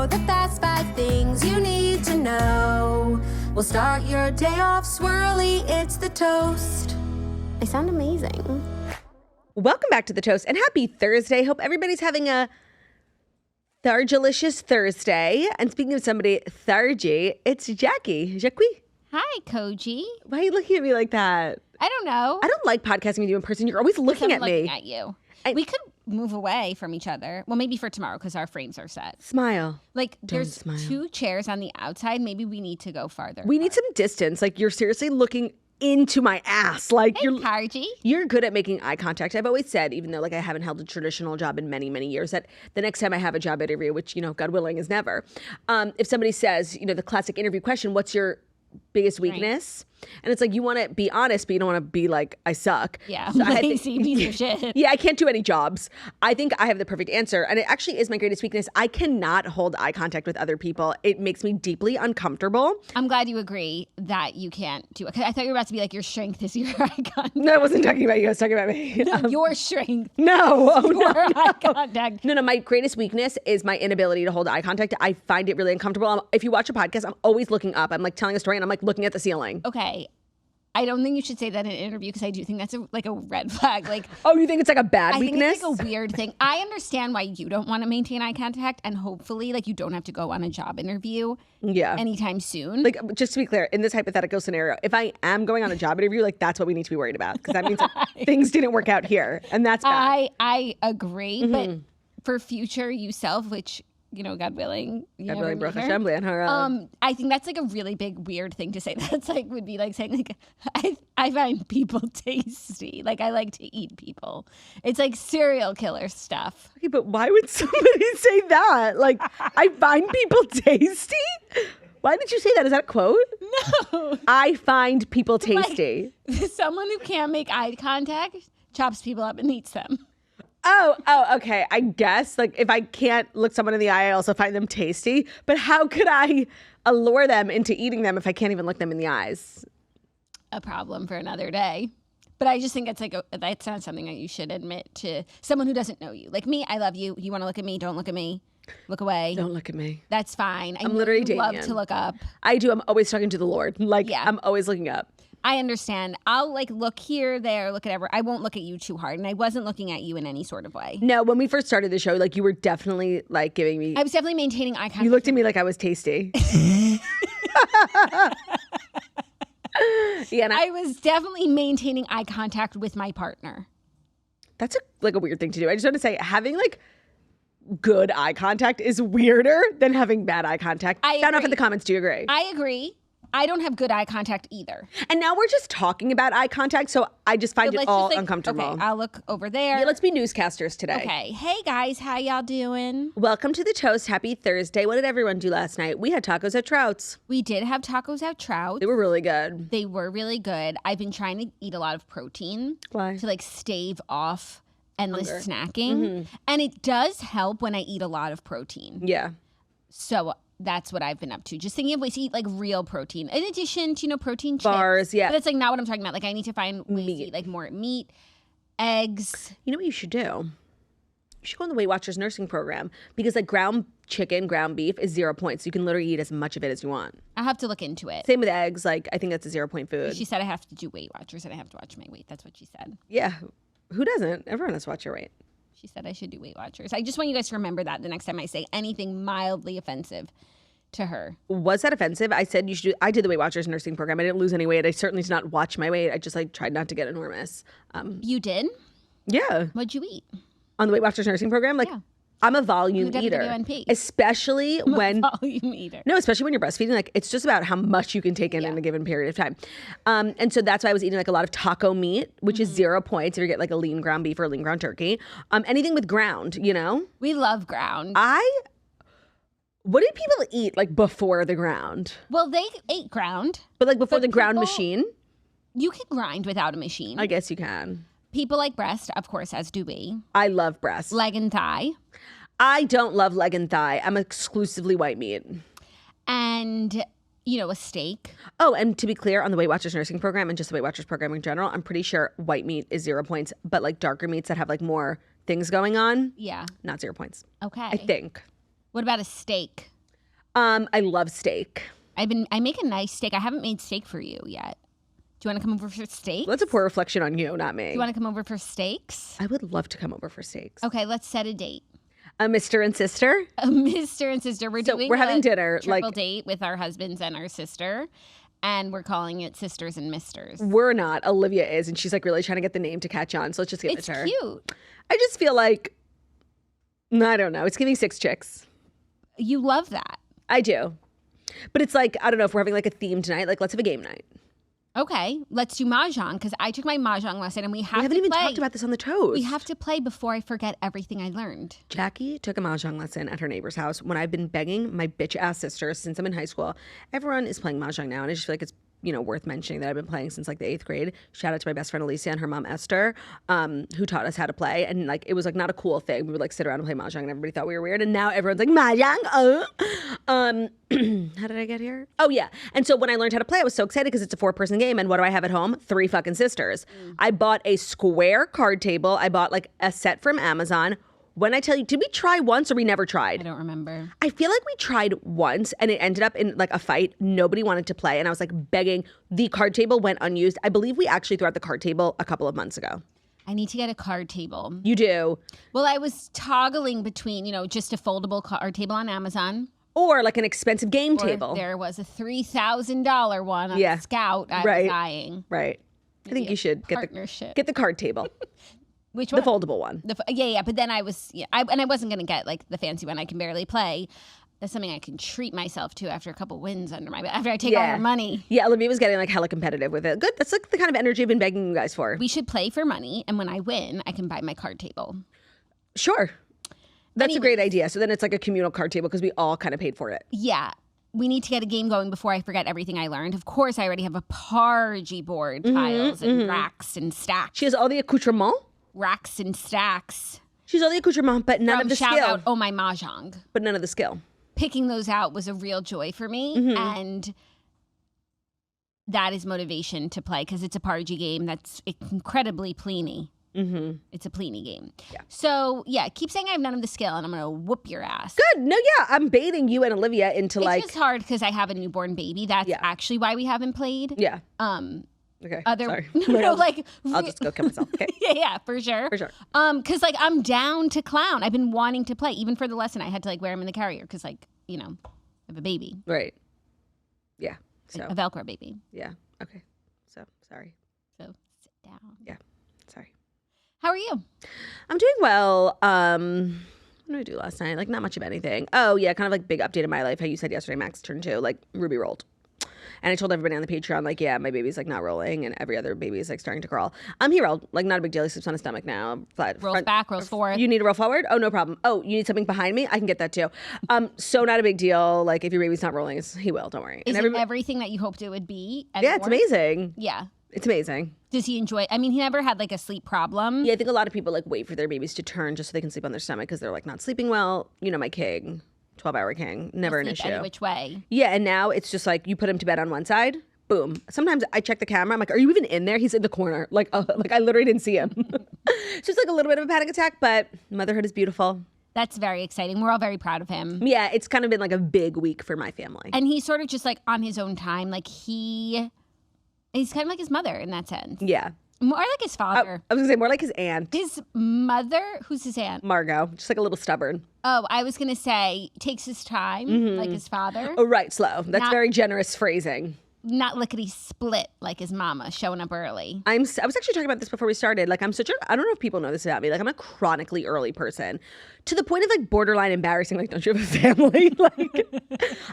the fast 5 things you need to know. We'll start your day off swirly, it's the toast. I sound amazing. Welcome back to The Toast and happy Thursday. Hope everybody's having a Thargelicious Thursday. And speaking of somebody Thargy, it's Jackie. Hi, Koji. Why are you looking at me like that? I don't know. I don't like podcasting with you in person. You're always looking at me. Looking at you. We could move away from each other. Well, maybe for tomorrow because our frames are set. Smile. Like, Don't there's smile. 2 chairs on the outside. Maybe we need to go farther. We need some distance. Like, you're seriously looking into my ass. Like, Hey, Karji. You're good at making eye contact. I've always said, even though like I haven't held a traditional job in many, many years, that the next time I have a job interview, which, you know, God willing is never, if somebody says, you know, the classic interview question, what's your biggest weakness? And it's like, you want to be honest, but you don't want to be like, I suck. Yeah, so lazy piece of shit. Yeah, I can't do any jobs. I think I have the perfect answer. And it actually is my greatest weakness. I cannot hold eye contact with other people. It makes me deeply uncomfortable. I'm glad you agree that you can't do it. 'Cause I thought you were about to be like, your strength is your eye contact. No, I wasn't talking about you. I was talking about me. No, your strength. No. Oh, Your no. eye contact. No, my greatest weakness is my inability to hold eye contact. I find it really uncomfortable. If you watch a podcast, I'm always looking up. I'm like telling a story and I'm like looking at the ceiling. Okay. I don't think you should say that in an interview because I do think that's a red flag. Like, oh, you think it's like a bad I weakness? think it's like a weird thing. I understand why you don't want to maintain eye contact, and hopefully, like, you don't have to go on a job interview anytime soon. Like, just to be clear, in this hypothetical scenario, if I am going on a job interview, like, that's what we need to be worried about because that means that things didn't work out here, and that's bad. I agree, but for future you self, which, you know, God willing, God willing, Baruch Hashem, B'le'an hara. I think that's like a really big weird thing to say. That's like would be like saying like I find people tasty. Like I like to eat people. It's like serial killer stuff. Okay, but why would somebody say that? Like, I find people tasty? Why did you say that? Is that a quote? No. I find people tasty. Like, someone who can't make eye contact chops people up and eats them. Oh, okay. I guess, like, if I can't look someone in the eye, I also find them tasty. But how could I allure them into eating them if I can't even look them in the eyes? A problem for another day. But I just think it's like, that's not something that you should admit to someone who doesn't know you. Like me, I love you. You want to look at me? Don't look at me. Look away. Don't look at me. That's fine. I'm literally dating love him. to look up. I do. I'm always talking to the Lord. Like, yeah. I'm always looking up. I understand. I'll like look here, there, look at ever. I won't look at you too hard. And I wasn't looking at you in any sort of way. No, when we first started the show, like you were definitely like giving me. I was definitely maintaining eye contact. You looked at me like I was tasty. Yeah, and I was definitely maintaining eye contact with my partner. That's like a weird thing to do. I just want to say having like good eye contact is weirder than having bad eye contact. Sound off in the comments. Do you agree? I agree. I don't have good eye contact either. And now we're just talking about eye contact, so I just find it all uncomfortable. Okay, I'll look over there. Yeah, let's be newscasters today. Okay. Hey, guys. How y'all doing? Welcome to The Toast. Happy Thursday. What did everyone do last night? We had tacos at Trout's. We did have tacos at Trout. They were really good. They were really good. I've been trying to eat a lot of protein. Why? To like stave off endless snacking. And it does help when I eat a lot of protein. Yeah. So that's what I've been up to. Just thinking of ways to eat like real protein. In addition to, you know, protein bars, chips. yeah. But that's like not what I'm talking about. Like I need to find ways to eat like more meat, eggs. You know what you should do? You should go on the Weight Watchers nursing program because like ground chicken, ground beef is 0 points. You can literally eat as much of it as you want. I'll have to look into it. Same with eggs. Like I think that's a 0 point food. She said I have to do Weight Watchers and I have to watch my weight. That's what she said. Yeah. Who doesn't? Everyone has to watch your weight. She said I should do Weight Watchers. I just want you guys to remember that the next time I say anything mildly offensive to her. Was that offensive? I said you should do, I did the Weight Watchers nursing program. I didn't lose any weight. I certainly did not watch my weight. I just like tried not to get enormous. You did? Yeah. What'd you eat? On the Weight Watchers nursing program? Like, yeah. I'm a volume eater. Especially when volume eater. No, especially when you're breastfeeding. Like it's just about how much you can take in a given period of time. And so that's why I was eating like a lot of taco meat, which is 0 points if you get like a lean ground beef or a lean ground turkey. Anything with ground, you know? We love ground. What did people eat like before the ground? Well, they ate ground. But like before the ground machine? You can grind without a machine. I guess you can. People like breast, of course, as do we. I love breast. Leg and thigh. I don't love leg and thigh. I'm exclusively white meat. And, you know, a steak. Oh, and to be clear, on the Weight Watchers nursing program and just the Weight Watchers program in general, I'm pretty sure white meat is 0 points, but like darker meats that have like more things going on, yeah, not 0 points. Okay. I think. What about a steak? I love steak. I make a nice steak. I haven't made steak for you yet. Do you want to come over for steak? That's a poor reflection on you, not me. Do you want to come over for steaks? I would love to come over for steaks. Okay, let's set a date. A Mr. and Sister? A Mr. and Sister. We're having dinner. Triple date with our husbands and our sister. And we're calling it Sisters and Misters. We're not. Olivia is. And she's like really trying to get the name to catch on. So let's just give it to her. It's cute. I just feel like, I don't know. It's giving 6 chicks. You love that. I do. But it's like, I don't know if we're having like a theme tonight. Like, let's have a game night. Okay, let's do mahjong because I took my mahjong lesson and we haven't even talked about this on the toast. We have to play before I forget everything I learned. Jackie took a mahjong lesson at her neighbor's house when I've been begging my bitch ass sister since I'm in high school. Everyone is playing mahjong now, and I just feel like it's worth mentioning that I've been playing since like the 8th grade. Shout out to my best friend Alicia and her mom Esther, who taught us how to play. And like it was like not a cool thing. We would like sit around and play mahjong, and everybody thought we were weird. And now everyone's like mahjong. How did I get here? Oh yeah. And so when I learned how to play, I was so excited because it's a 4-person game. And what do I have at home? 3 fucking sisters. I bought a square card table. I bought like a set from Amazon. When I tell you, did we try once or we never tried? I don't remember. I feel like we tried once and it ended up in like a fight. Nobody wanted to play. And I was like begging. The card table went unused. I believe we actually threw out the card table a couple of months ago. I need to get a card table. You do? Well, I was toggling between, just a foldable card table on Amazon. Or like an expensive game table. There was a $3,000 one on Scout I was eyeing. Right. I think you should get the card table. Which one? The foldable one. Yeah. But then I wasn't going to get like the fancy one I can barely play. That's something I can treat myself to after a couple wins under my belt. After I take all her money. Yeah, Olivia was getting like hella competitive with it. Good. That's like the kind of energy I've been begging you guys for. We should play for money, and when I win, I can buy my card table. Sure. That's a great idea. So then it's like a communal card table because we all kind of paid for it. Yeah. We need to get a game going before I forget everything I learned. Of course, I already have a pargy board, tiles and racks and stacks. She has all the accoutrements. Racks and stacks. She's all the accoutrements, but none of the skill. Shout out, my mahjong. But none of the skill. Picking those out was a real joy for me, and that is motivation to play because it's a party game that's incredibly pleeny. It's a pleeny game. Yeah. So, keep saying I have none of the skill, and I'm going to whoop your ass. Good. No, I'm baiting you and Olivia into it's just hard because I have a newborn baby. That's actually why we haven't played. Yeah. Okay. Sorry. I'll just go kill myself. Okay. yeah, for sure. Because I'm down to clown. I've been wanting to play. Even for the lesson, I had to wear him in the carrier because I have a baby. Right. Yeah. So a Velcro baby. Yeah. Okay. So sorry. So sit down. Yeah. Sorry. How are you? I'm doing well. What did I do last night? Like not much of anything. Oh yeah, kind of like big update in my life. How you said yesterday, Max turned 2. Like Ruby rolled. And I told everybody on the Patreon, like, yeah, my baby's like not rolling, and every other baby is like starting to crawl. He rolled, like not a big deal. He sleeps on his stomach now. Rolls back, rolls forward. You need to roll forward? Oh, no problem. Oh, you need something behind me? I can get that too. So not a big deal. Like if your baby's not rolling, he will. Don't worry. Is it everything that you hoped it would be? Yeah, it's amazing. Yeah. It's amazing. Does he enjoy it? I mean, he never had like a sleep problem. Yeah, I think a lot of people like wait for their babies to turn just so they can sleep on their stomach because they're like not sleeping well. My king, 12-hour king, never an issue. Any which way. Yeah, and now it's just like you put him to bed on one side. Boom. Sometimes I check the camera. I'm like, are you even in there? He's in the corner. Like I literally didn't see him. It's just like a little bit of a panic attack, but motherhood is beautiful. That's very exciting. We're all very proud of him. Yeah, it's kind of been like a big week for my family. And he's sort of just like on his own time. Like he's kind of like his mother in that sense. Yeah. More like his father. I was going to say more like his aunt. His mother? Who's his aunt? Margot. Just like a little stubborn. Oh, I was going to say takes his time like his father. Oh, right. Slow. That's very generous phrasing. Not lickety split like his mama, showing up early. I was actually talking about this before we started. Like I don't know if people know this about me. Like I'm a chronically early person to the point of like borderline embarrassing. Like, don't you have a family? Like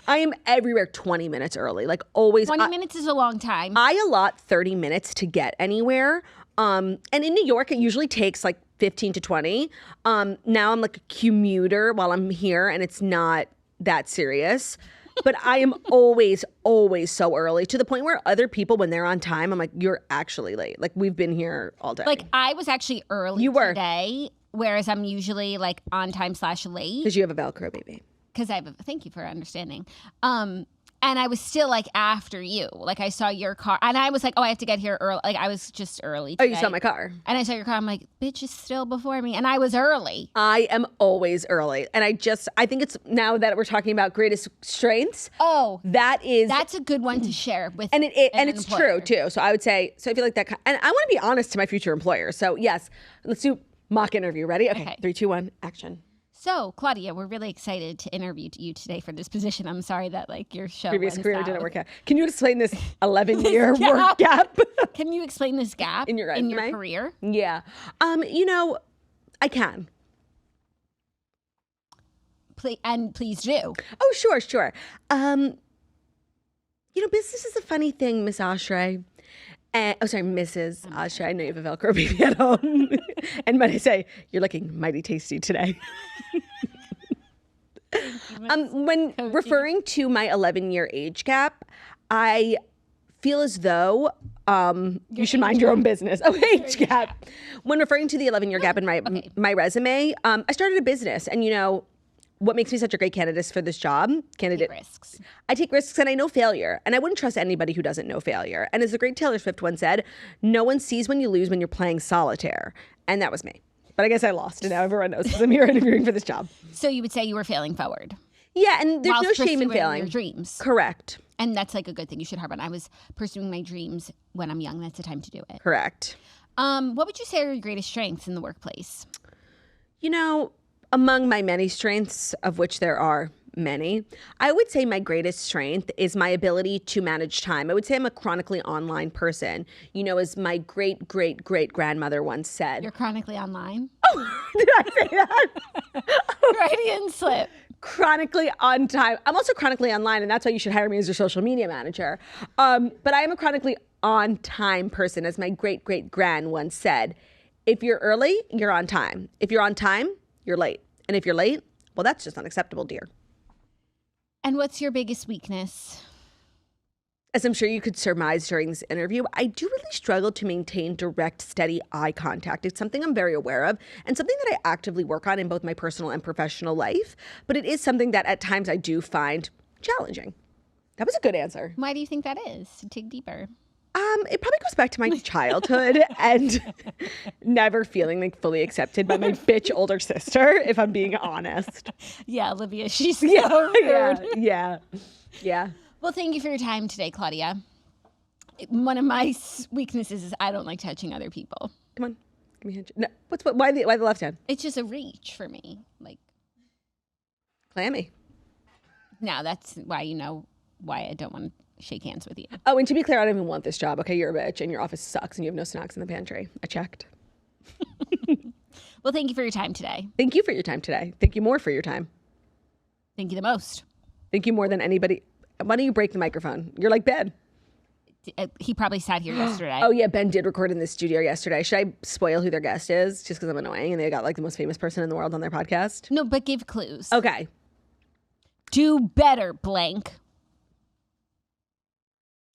I am everywhere 20 minutes early. Like always. 20 minutes is a long time. I allot 30 minutes to get anywhere. And in New York, it usually takes like 15 to 20. Now I'm like a commuter while I'm here and it's not that serious. But I am always, always so early to the point where other people, when they're on time, I'm like, you're actually late. Like, we've been here all day. Like, I was actually early today, whereas I'm usually like on time / late. Because you have a Velcro baby. Because thank you for understanding. And I was still like after you. Like I saw your car and I was like, oh, I have to get here early. Like I was just early today. Oh, you saw my car. And I saw your car. I'm like, bitch is still before me. And I was early. I am always early. And I think it's now that we're talking about greatest strengths. Oh, that's a good one to share with and it's employer. true too. So I would say, so I feel like that, and I want to be honest to my future employer. So yes, let's do mock interview. Ready? Okay. 3, 2, 1, action. So, Claudia, we're really excited to interview you today for this position. I'm sorry that your show previous went career south. didn't work out. Can you explain this 11-year work gap? Can you explain this gap in your career? Yeah. I can. Please do. Oh, sure. Business is a funny thing, Miss Oshry. Mrs. Oshry. I know you have a Velcro baby at home. And might I say, you're looking mighty tasty today. When referring to my 11-year age gap, I feel as though you should mind your own business. Oh, age gap. When referring to the 11-year gap in my resume, I started a business. And, what makes me such a great candidate for this job? Take risks. I take risks and I know failure. And I wouldn't trust anybody who doesn't know failure. And as the great Taylor Swift once said, no one sees when you lose when you're playing solitaire. And that was me. But I guess I lost. And now everyone knows because I'm here interviewing for this job. So you would say you were failing forward. Yeah, and there's Whilst no shame in failing. Your dreams. Correct. And that's like a good thing you should harp on. I was pursuing my dreams when I'm young. That's the time to do it. Correct. What would you say are your greatest strengths in the workplace? Among my many strengths, of which there are many, I would say my greatest strength is my ability to manage time. I would say I'm a chronically online person. As my great-great-great-grandmother once said. You're chronically online? Oh, did I say that? Freudian slip. Chronically on time. I'm also chronically online, and that's why you should hire me as your social media manager. But I am a chronically on time person, as my great-great-grand once said. If you're early, you're on time. If you're on time, you're late. And if you're late, well, that's just unacceptable, dear. And what's your biggest weakness? As I'm sure you could surmise during this interview, I do really struggle to maintain direct, steady eye contact. It's something I'm very aware of and something that I actively work on in both my personal and professional life. But it is something that at times I do find challenging. That was a good answer. Why do you think that is? Dig deeper. It probably goes back to my childhood and never feeling fully accepted by my bitch older sister, if I'm being honest. Yeah, Olivia, she's so rude. Yeah. Well, thank you for your time today, Claudia. One of my weaknesses is I don't like touching other people. Come on, give me a hand. No, why the left hand? It's just a reach for me, clammy. Now that's why why I don't want to shake hands with you. Oh, and to be clear, I don't even want this job. Okay, you're a bitch and your office sucks and you have no snacks in the pantry. I checked. Well, thank you for your time today. Thank you for your time today. Thank you more for your time. Thank you the most. Thank you more than anybody. Why don't you break the microphone? You're like Ben. He probably sat here yesterday. Oh, yeah, Ben did record in this studio yesterday. Should I spoil who their guest is just because I'm annoying and they got the most famous person in the world on their podcast? No, but give clues. Okay. Do better, blank.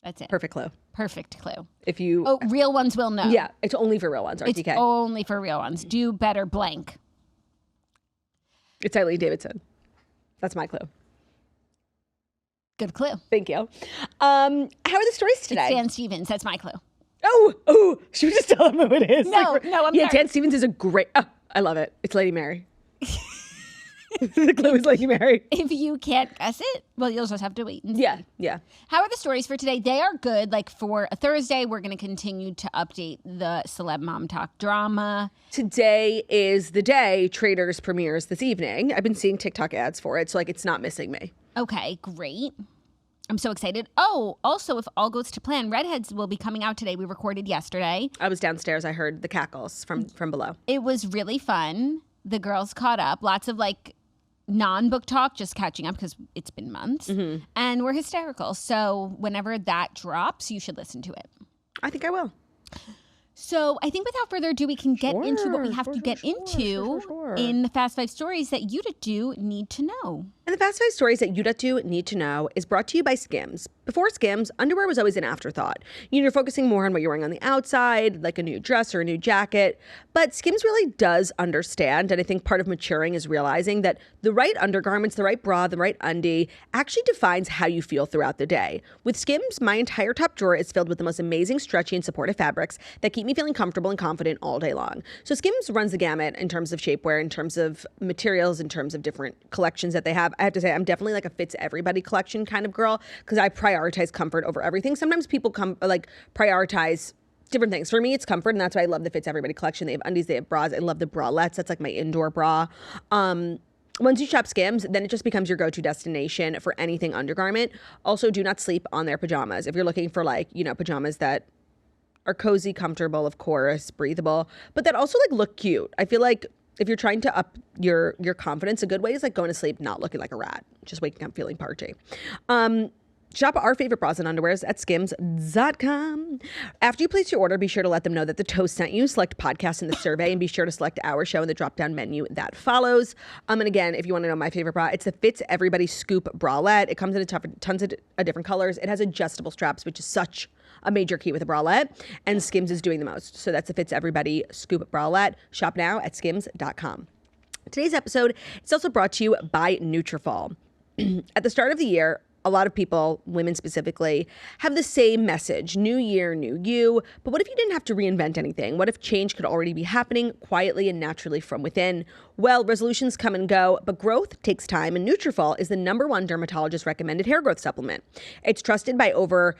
That's it. Perfect clue. Perfect clue. If you... Oh, real ones will know. Yeah, it's only for real ones, RTK. It's only for real ones. Do better, blank. It's Eileen Davidson. That's my clue. Good clue. Thank you. How are the stories today? It's Dan Stevens. That's my clue. Oh, should we just tell them who it is? No, I'm Yeah, sorry. Dan Stevens is a great... Oh, I love it. It's Lady Mary. The clue is Lady Mary. If you can't guess it, well, you'll just have to wait and see. Yeah. How are the stories for today? They are good. For a Thursday, we're going to continue to update the Celeb Mom Talk drama. Today is the day Traitors premieres this evening. I've been seeing TikTok ads for it, so it's not missing me. Okay, great. I'm so excited. Oh, also, if all goes to plan, Redheads will be coming out today. We recorded yesterday. I was downstairs. I heard the cackles from below. It was really fun. The girls caught up. Lots of non-book talk, just catching up because it's been months. Mm-hmm. And we're hysterical. So whenever that drops, you should listen to it. I think I will. So I think without further ado, we can get into what we have to get into in the Fast 5 stories that you do need to know. And the Fast 5 stories that you need to know is brought to you by Skims. Before Skims, underwear was always an afterthought. You're focusing more on what you're wearing on the outside, like a new dress or a new jacket. But Skims really does understand, and I think part of maturing is realizing that the right undergarments, the right bra, the right undie actually defines how you feel throughout the day. With Skims, my entire top drawer is filled with the most amazing stretchy and supportive fabrics that keep me feeling comfortable and confident all day long. So Skims runs the gamut in terms of shapewear, in terms of materials, in terms of different collections that they have. I have to say, I'm definitely like a fits everybody collection kind of girl because I prioritize comfort over everything. Sometimes people prioritize different things. For me, it's comfort, and that's why I love the Fits Everybody collection. They have undies, they have bras. I love the bralettes. That's like my indoor bra. Once you shop Skims, then it just becomes your go-to destination for anything undergarment. Also, do not sleep on their pajamas. If you're looking for pajamas that are cozy, comfortable, of course, breathable, but that also look cute. I feel like if you're trying to up your confidence, a good way is going to sleep not looking like a rat, just waking up feeling parchy. Shop our favorite bras and underwears at skims.com. After you place your order, be sure to let them know that the Toast sent you. Select podcast in the survey and be sure to select our show in the drop-down menu that follows. And again, if you want to know my favorite bra, it's the Fits Everybody Scoop Bralette. It comes in tons of different colors. It has adjustable straps, which is such a major key with a bralette, and Skims is doing the most. So that's the Fits Everybody Scoop Bralette. Shop now at skims.com. Today's episode is also brought to you by Nutrafol. At the start of the year, a lot of people, women specifically, have the same message: new year, new you. But what if you didn't have to reinvent anything? What if change could already be happening quietly and naturally from within? Well, resolutions come and go, but growth takes time, and Nutrafol is the #1 dermatologist recommended hair growth supplement. It's trusted by over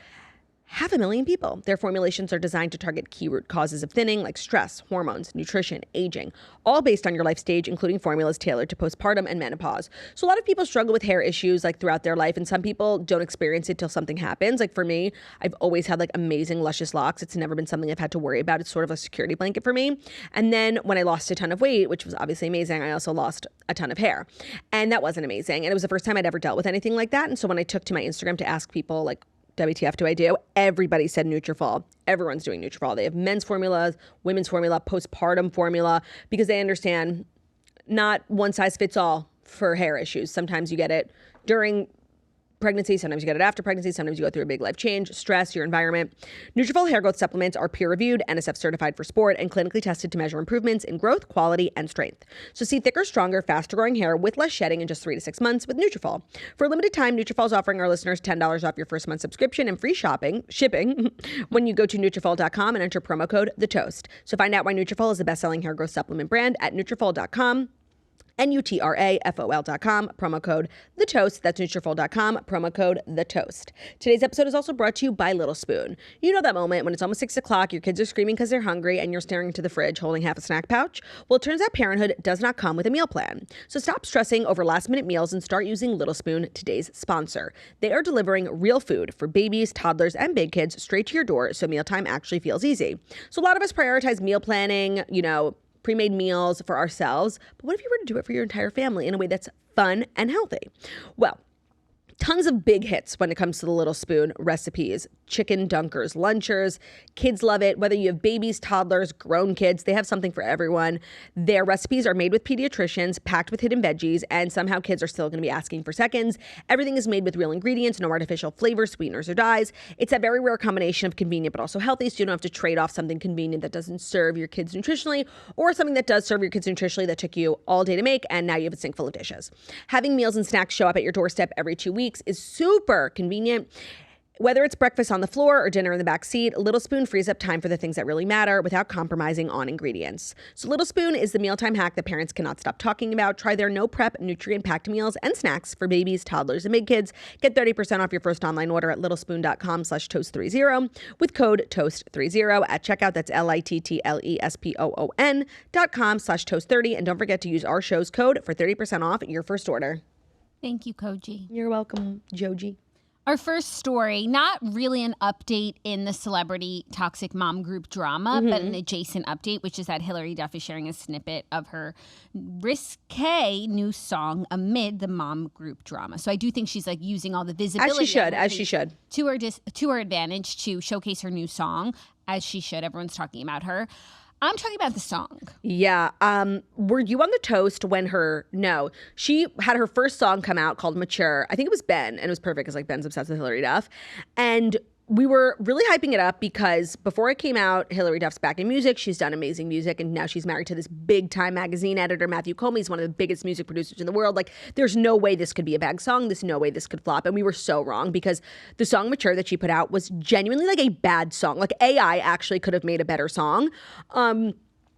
500,000 people. Their formulations are designed to target key root causes of thinning like stress, hormones, nutrition, aging, all based on your life stage, including formulas tailored to postpartum and menopause. So a lot of people struggle with hair issues throughout their life, and some people don't experience it till something happens. For me, I've always had amazing luscious locks. It's never been something I've had to worry about. It's sort of a security blanket for me. And then when I lost a ton of weight, which was obviously amazing, I also lost a ton of hair. And that wasn't amazing. And it was the first time I'd ever dealt with anything like that. And so when I took to my Instagram to ask people WTF do I do? Everybody said Nutrafol. Everyone's doing Nutrafol. They have men's formulas, women's formula, postpartum formula, because they understand not one size fits all for hair issues. Sometimes you get it during pregnancy, sometimes you get it after pregnancy, sometimes you go through a big life change, stress, your environment. Nutrafol hair growth supplements are peer-reviewed, NSF certified for sport, and clinically tested to measure improvements in growth, quality, and strength. So see thicker, stronger, faster-growing hair with less shedding in just 3 to 6 months with Nutrafol. For a limited time, Nutrafol is offering our listeners $10 off your first month subscription and free shipping when you go to Nutrafol.com and enter promo code THETOAST. So find out why Nutrafol is the best-selling hair growth supplement brand at Nutrafol.com. Nutrafol.com, promo code THETOAST. That's Nutrafol.com, promo code THETOAST. Today's episode is also brought to you by Little Spoon. You know that moment when it's almost 6 o'clock, your kids are screaming because they're hungry, and you're staring into the fridge holding half a snack pouch? Well, it turns out parenthood does not come with a meal plan. So stop stressing over last-minute meals and start using Little Spoon, today's sponsor. They are delivering real food for babies, toddlers, and big kids straight to your door, so mealtime actually feels easy. So a lot of us prioritize meal planning, pre-made meals for ourselves, but what if you were to do it for your entire family in a way that's fun and healthy? Well, tons of big hits when it comes to the Little Spoon recipes. Chicken dunkers, lunchers. Kids love it. Whether you have babies, toddlers, grown kids, they have something for everyone. Their recipes are made with pediatricians, packed with hidden veggies, and somehow kids are still going to be asking for seconds. Everything is made with real ingredients, no artificial flavors, sweeteners, or dyes. It's a very rare combination of convenient but also healthy, so you don't have to trade off something convenient that doesn't serve your kids nutritionally or something that does serve your kids nutritionally that took you all day to make, and now you have a sink full of dishes. Having meals and snacks show up at your doorstep every 2 weeks is super convenient. Whether it's breakfast on the floor or dinner in the back seat, Little Spoon frees up time for the things that really matter without compromising on ingredients. So Little Spoon is the mealtime hack that parents cannot stop talking about. Try their no-prep, nutrient-packed meals and snacks for babies, toddlers, and big kids. Get 30% off your first online order at littlespoon.com/toast30 with code TOAST30 at checkout. That's LITTLESPOON.com/toast30. And don't forget to use our show's code for 30% off your first order. Thank you, Koji. You're welcome, Joji. Our first story, not really an update in the celebrity toxic mom group drama, but an adjacent update, which is that Hilary Duff is sharing a snippet of her Risqué new song amid the mom group drama. So I do think she's using all the visibility as she should to her advantage to showcase her new song, as she should. Everyone's talking about her. I'm talking about the song. Yeah. Were you on the toast when no, she had her first song come out called Mature. I think it was Ben, and it was perfect because like Ben's obsessed with Hilary Duff. And we were really hyping it up because before it came out, Hilary Duff's back in music. She's done amazing music, and now she's married to this big time magazine editor, Matthew Comey. He's one of the biggest music producers in the world. Like, there's no way this could be a bad song. There's no way this could flop. And we were so wrong because the song Mature that she put out was genuinely like a bad song. Like, AI actually could have made a better song.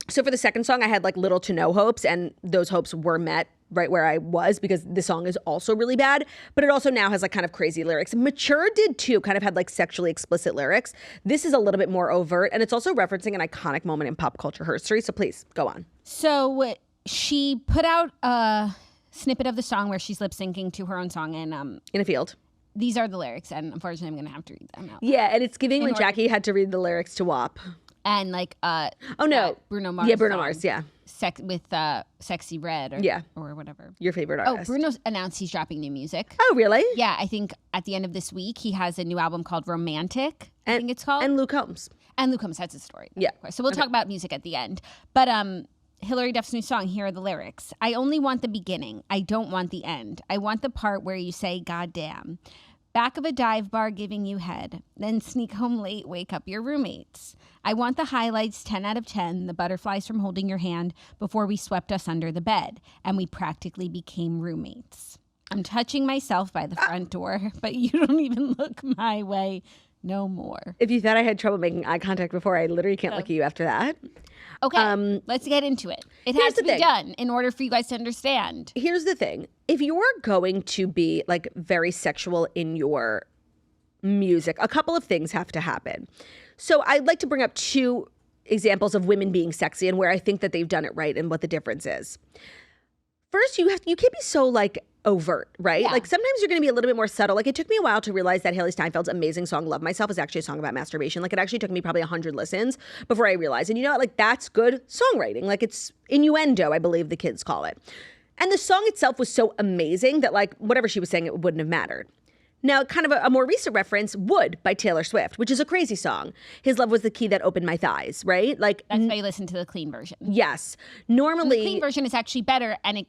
So for the second song, I had like little to no hopes, and those hopes were met right where I was because the song is also really bad, but it also now has like kind of crazy lyrics. Mature did too, kind of had like sexually explicit lyrics. This is a little bit more overt, and it's also referencing an iconic moment in pop culture history. So please go on. So she put out a snippet of the song where she's lip syncing to her own song, and In a Field. These are the lyrics, and unfortunately, I'm going to have to read them out. Yeah, and it's giving when Jackie had to read the lyrics to WAP. And like, Bruno Mars. Yeah, Bruno Mars. Yeah, with Sexy Red. Or whatever. Your favorite artist. Oh, Bruno announced he's dropping new music. Oh, really? Yeah, I think at the end of this week he has a new album called Romantic. I think it's called. And Luke Combs. And Luke Combs has a story. Yeah. Of course. So we'll talk about music at the end. But Hilary Duff's new song, here are the lyrics. I only want the beginning. I don't want the end. I want the part where you say, God damn. Back of a dive bar giving you head. Then sneak home late, wake up your roommates. I want the highlights 10 out of 10, the butterflies from holding your hand before we swept us under the bed, and we practically became roommates. I'm touching myself by the front door, but you don't even look my way no more. If you thought I had trouble making eye contact before, I literally can't look at you after that. Okay, let's get into it. It has to be done in order for you guys to understand. Here's the thing. If you're going to be like very sexual in your music, a couple of things have to happen. So I'd like to bring up two examples of women being sexy and where I think that they've done it right and what the difference is. First, you can't be so like overt, right? Yeah. Like sometimes you're going to be a little bit more subtle. Like it took me a while to realize that Haley Steinfeld's amazing song Love Myself is actually a song about masturbation. Like it actually took me probably 100 listens before I realized. And you know what? Like that's good songwriting. Like it's innuendo, I believe the kids call it. And the song itself was so amazing that like whatever she was saying, it wouldn't have mattered. Now, kind of a more recent reference, Would by Taylor Swift, which is a crazy song. His love was the key that opened my thighs, right? Like that's why you listen to the clean version. Yes. Normally, the clean version is actually better, and it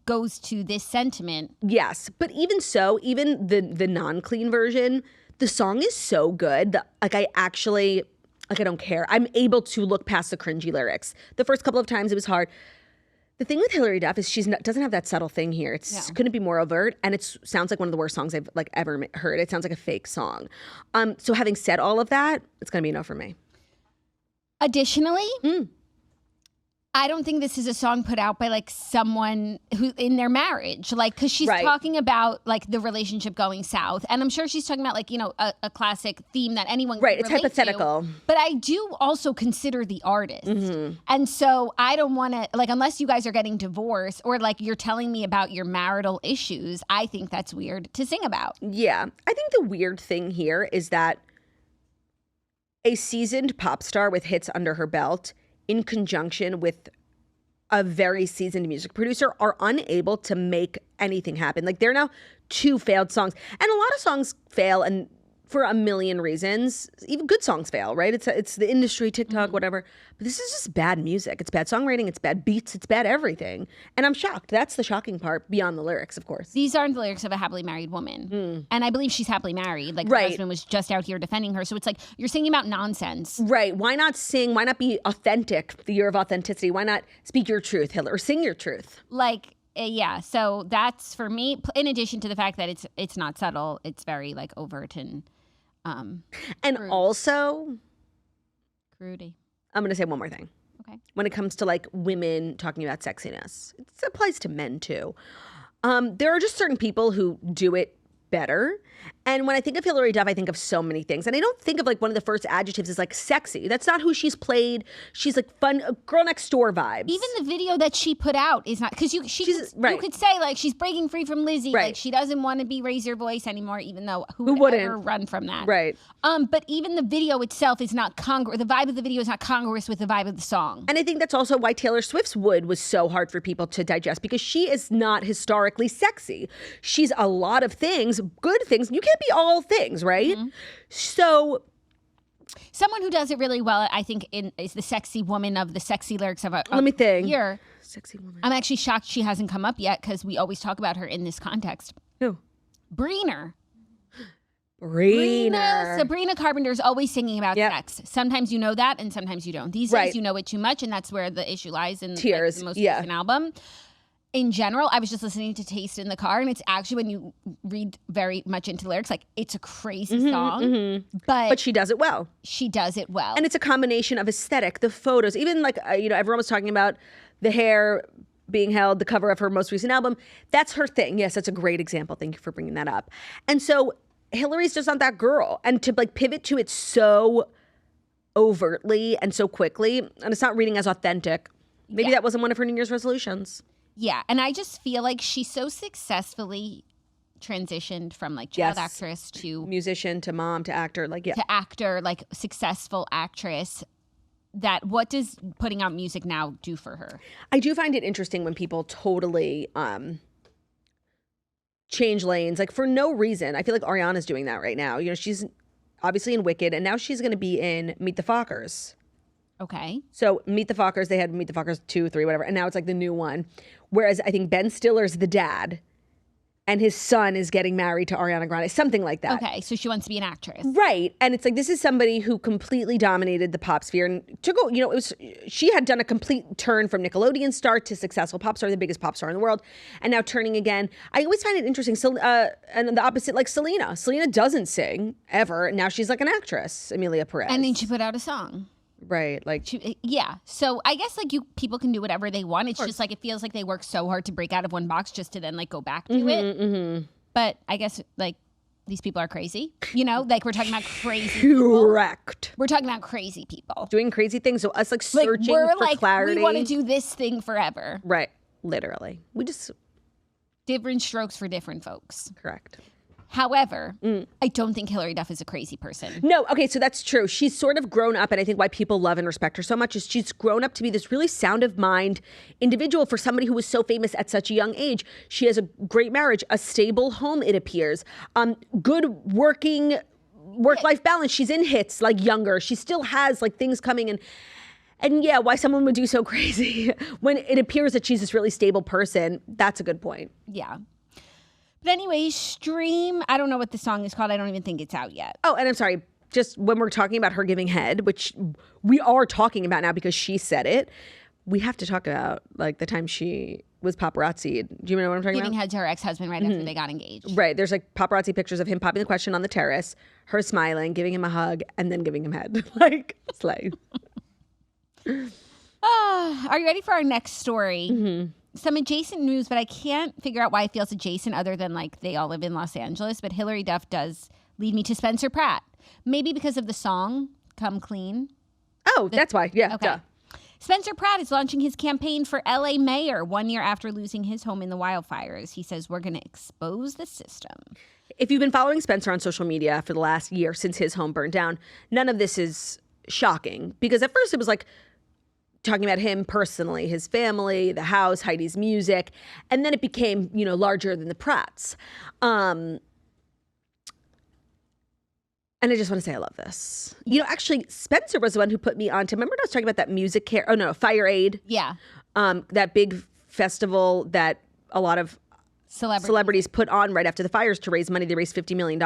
goes to this sentiment. Yes, but even so, even the non-clean version, the song is so good that like I don't care. I'm able to look past the cringy lyrics. The first couple of times it was hard. The thing with Hilary Duff is doesn't have that subtle thing here. Couldn't be more overt, and it sounds like one of the worst songs I've like ever heard. It sounds like a fake song. So having said all of that, it's gonna be a no for me. Additionally, I don't think this is a song put out by like someone who in their marriage, like because she's talking about like the relationship going south, and I'm sure she's talking about like a classic theme that anyone can it's hypothetical. But I do also consider the artist, and so I don't want to like unless you guys are getting divorced or like you're telling me about your marital issues. I think that's weird to sing about. Yeah, I think the weird thing here is that a seasoned pop star with hits under her belt, in conjunction with a very seasoned music producer, are unable to make anything happen. Like they're now two failed songs, and a lot of songs fail, and for a million reasons. Even good songs fail, right? It's the industry, TikTok, whatever. But this is just bad music. It's bad songwriting. It's bad beats. It's bad everything. And I'm shocked. That's the shocking part, beyond the lyrics, of course. These aren't the lyrics of a happily married woman. And I believe she's happily married. Like her husband was just out here defending her. So it's like you're singing about nonsense. Right. Why not sing? Why not be authentic? The year of authenticity. Why not speak your truth, Hilary, or sing your truth? Like, yeah. So that's for me. In addition to the fact that it's not subtle, it's very like overt and crude. Also, crudy. I'm going to say one more thing. Okay. When it comes to like women talking about sexiness, it applies to men too. There are just certain people who do it better. And when I think of Hilary Duff, I think of so many things. And I don't think of like one of the first adjectives is like sexy. That's not who she's played. She's like fun, girl next door vibes. Even the video that she put out is not, because you could say like she's breaking free from Lizzie. Right. Like she doesn't want to be Raise Your Voice anymore, even though who would ever run from that? Right. But even the video itself is not the vibe of the video is not congruous with the vibe of the song. And I think that's also why Taylor Swift's Would was so hard for people to digest, because she is not historically sexy. She's a lot of things, good things. You can't be all things, right? So Someone who does it really well, I think, is the sexy woman of the sexy lyrics of Let me think. Here. Sexy woman. I'm actually shocked she hasn't come up yet because we always talk about her in this context. Who? Bruna. Bruna. Sabrina Carpenter's always singing about sex. Sometimes you know that and sometimes you don't. These days you know it too much, and that's where the issue lies in Tears. the most recent album. In general, I was just listening to Taste in the car, and it's actually, when you read very much into lyrics, like, it's a crazy song. But she does it well. She does it well. And it's a combination of aesthetic, the photos, even like, everyone was talking about the hair being held, the cover of her most recent album. That's her thing. Yes, that's a great example. Thank you for bringing that up. And so Hilary's just not that girl. And to like pivot to it so overtly and so quickly, and it's not reading as authentic. Maybe that wasn't one of her New Year's resolutions. Yeah, and I just feel like she's so successfully transitioned from like child actress to musician to mom to actor, to actor, like successful actress. That what does putting out music now do for her? I do find it interesting when people totally change lanes, like for no reason. I feel like Ariana's doing that right now. She's obviously in Wicked, and now she's going to be in Meet the Fockers. Okay. So Meet the Fockers, they had Meet the Fockers 2, 3, whatever, and now it's like the new one. Whereas I think Ben Stiller's the dad, and his son is getting married to Ariana Grande, something like that. Okay, so she wants to be an actress. Right. And it's like, this is somebody who completely dominated the pop sphere and she had done a complete turn from Nickelodeon star to successful pop star, the biggest pop star in the world, and now turning again. I always find it interesting. So, and the opposite, like Selena. Selena doesn't sing ever. Now she's like an actress, Emilia Perez. And then she put out a song. Right, like So I guess like people can do whatever they want. It's just like it feels like they work so hard to break out of one box just to then like go back to it. Mm-hmm. But I guess like these people are crazy. Like we're talking about crazy people. Correct. We're talking about crazy people doing crazy things. So us like searching we're for clarity. We want to do this thing forever. Right, literally. We just different strokes for different folks. Correct. However, I don't think Hilary Duff is a crazy person. No, okay, so that's true. She's sort of grown up, and I think why people love and respect her so much is she's grown up to be this really sound of mind individual for somebody who was so famous at such a young age. She has a great marriage, a stable home, it appears, good working work-life balance. She's in hits, like younger. She still has like things coming and yeah, why someone would do so crazy when it appears that she's this really stable person, that's a good point. Yeah. But anyway, Stream, I don't know what the song is called. I don't even think it's out yet. Oh, and I'm sorry, just when we're talking about her giving head, which we are talking about now because she said it, we have to talk about like the time she was paparazzi. Do you know what I'm talking about? Giving head to her ex-husband right after they got engaged. Right. There's like paparazzi pictures of him popping the question on the terrace, her smiling, giving him a hug, and then giving him head. Like, slay. Are you ready for our next story? Mm-hmm. Some adjacent news, but I can't figure out why it feels adjacent other than like they all live in Los Angeles. But Hilary Duff does lead me to Spencer Pratt. Maybe because of the song Come Clean. Oh, that's why. Yeah. Okay. Duh. Spencer Pratt is launching his campaign for LA mayor 1 year after losing his home in the wildfires. He says, we're going to expose the system. If you've been following Spencer on social media for the last year since his home burned down, none of this is shocking. Because at first it was like, talking about him personally, his family, the house, Heidi's music, and then it became, larger than the Pratts. And I just want to say I love this. Actually, Spencer was the one who put me on to, remember when I was talking about that music care? Oh, no, Fire Aid. Yeah. That big festival that a lot of celebrities put on right after the fires to raise money. They raised $50 million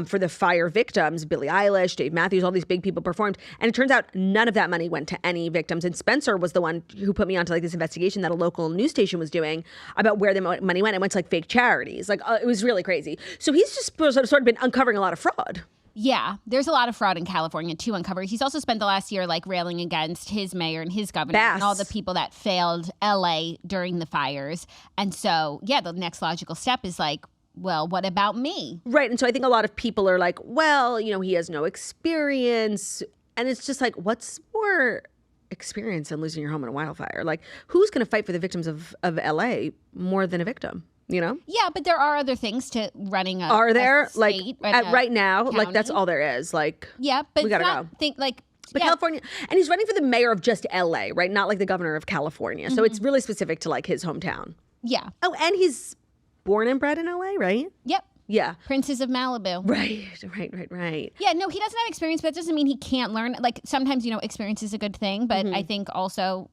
for the fire victims. Billie Eilish, Dave Matthews, all these big people performed. And it turns out none of that money went to any victims. And Spencer was the one who put me onto like this investigation that a local news station was doing about where the money went. It went to like fake charities. Like it was really crazy. So he's just sort of been uncovering a lot of fraud. Yeah, there's a lot of fraud in California to uncover. He's also spent the last year like railing against his mayor and his governor and all the people that failed LA during the fires. And so, yeah, the next logical step is like, well, what about me? Right. And so I think a lot of people are like, well, he has no experience. And it's just like, what's more experience than losing your home in a wildfire? Like, who's going to fight for the victims of LA more than a victim? Yeah, but there are other things to running a Are there? State, like right now, county. like that's all there is. Like but we gotta go. But yeah. California, and he's running for the mayor of just LA, right? Not like the governor of California. So it's really specific to like his hometown. Yeah. Oh, and he's born and bred in LA, right? Yep. Yeah. Princes of Malibu. Right. Yeah, no, he doesn't have experience, but that doesn't mean he can't learn. Like, sometimes, experience is a good thing, but I think also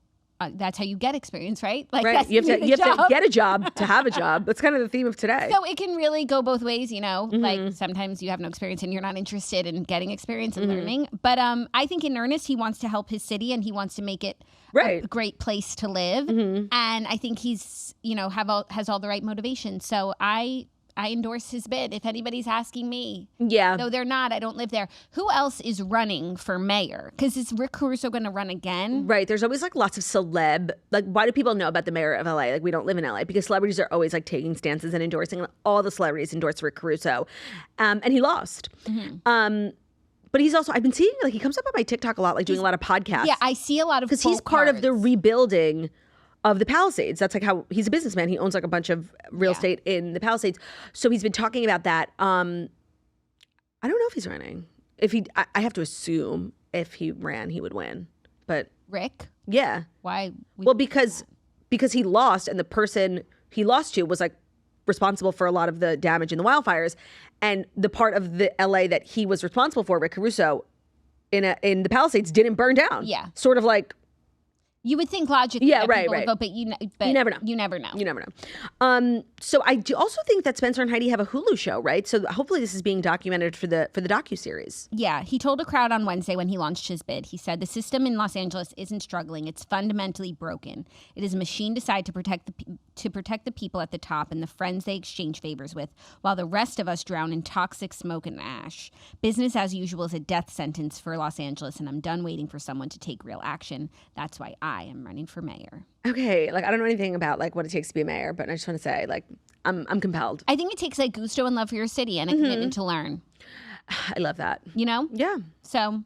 that's how you get experience, right? Like, Right. You have to get a job to have a job. That's kind of the theme of today. So it can really go both ways, Like, sometimes you have no experience and you're not interested in getting experience and learning. But I think in earnest, he wants to help his city and he wants to make it a great place to live. And I think he's, has all the right motivation. So I endorse his bid if anybody's asking me. Yeah. No, they're not. I don't live there. Who else is running for mayor? Because is Rick Caruso going to run again? Right. There's always like lots of celeb. Like, why do people know about the mayor of LA? Like, we don't live in LA because celebrities are always like taking stances and endorsing. And all the celebrities endorsed Rick Caruso. And he lost. But he's also, I've been seeing, like, he comes up on my TikTok a lot, like doing a lot of podcasts. Yeah, I see a lot of because he's part of the rebuilding of the Palisades. That's like how he's a businessman. He owns like a bunch of real estate in the Palisades. So he's been talking about that. I don't know if he's running. I have to assume if he ran, he would win. But Rick? Yeah. Why? Well, because he lost, and the person he lost to was like responsible for a lot of the damage in the wildfires, and the part of the LA that he was responsible for, Rick Caruso, in the Palisades, didn't burn down. Yeah. Sort of like. You would think logically that people would vote, but you never know. You never know. You never know. So I do also think that Spencer and Heidi have a Hulu show, right? So hopefully this is being documented for the docuseries. Yeah. He told a crowd on Wednesday when he launched his bid. He said, the system in Los Angeles isn't struggling. It's fundamentally broken. It is a machine designed to protect the people at the top and the friends they exchange favors with, while the rest of us drown in toxic smoke and ash. Business as usual is a death sentence for Los Angeles, and I'm done waiting for someone to take real action. That's why I am running for mayor. Okay, like I don't know anything about like what it takes to be a mayor, but I just want to say like I'm compelled. I think it takes like gusto and love for your city and a commitment to learn. I love that. Yeah. So